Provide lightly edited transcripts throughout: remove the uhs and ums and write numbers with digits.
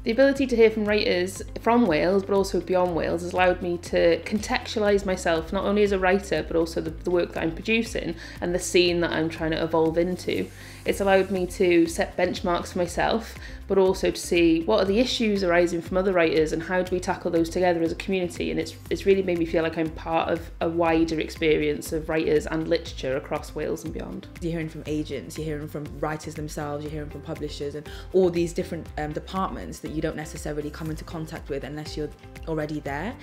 The ability to hear from writers from Wales, but also beyond Wales, has allowed me to contextualise myself, not only as a writer, but also the work that I'm producing and the scene that I'm trying to evolve into. It's allowed me to set benchmarks for myself, but also to see what are the issues arising from other writers and how do we tackle those together as a community. And it's really made me feel like I'm part of a wider experience of writers and literature across Wales and beyond. You're hearing from agents, you're hearing from writers themselves, you're hearing from publishers and all these different departments that you don't necessarily come into contact with unless you're already there.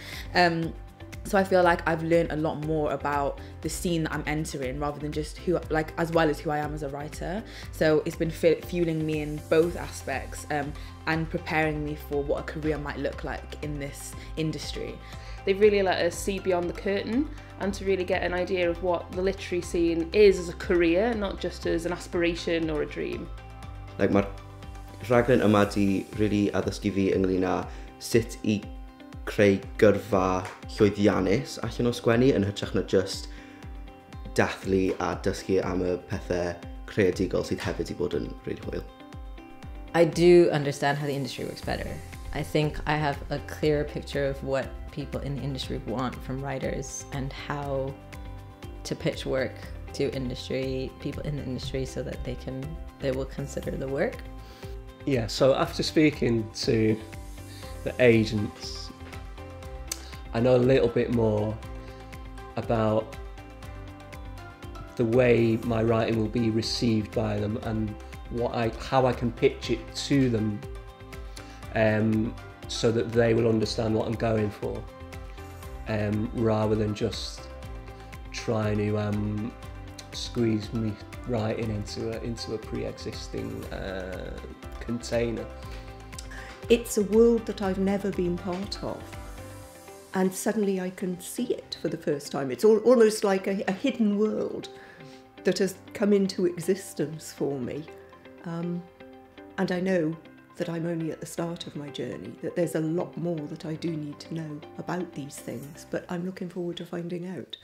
So I feel like I've learned a lot more about the scene that I'm entering rather than just as well as who I am as a writer. So it's been fueling me in both aspects and preparing me for what a career might look like in this industry. They've really let us see beyond the curtain and to really get an idea of what the literary scene is as a career, not just as an aspiration or a dream. Mae'r rhaglen yma di really addysgu fi ynglyn â sut I creu gyrfa llwyddiannus allan o sgwennu yn hytrach na just dathlu a dysgu am y pethau creadigol sydd hefyd I bod yn really hwyl. I do understand how the industry works better. I think I have a clearer picture of what people in the industry want from writers and how to pitch work to people in the industry so that they will consider the work. Yeah, so after speaking to the agents, I know a little bit more about the way my writing will be received by them and how I can pitch it to them so that they will understand what I'm going for, rather than just trying to squeeze me writing into a pre-existing container. It's a world that I've never been part of, and suddenly I can see it for the first time. It's almost like a hidden world that has come into existence for me. And I know that I'm only at the start of my journey, that there's a lot more that I do need to know about these things, but I'm looking forward to finding out.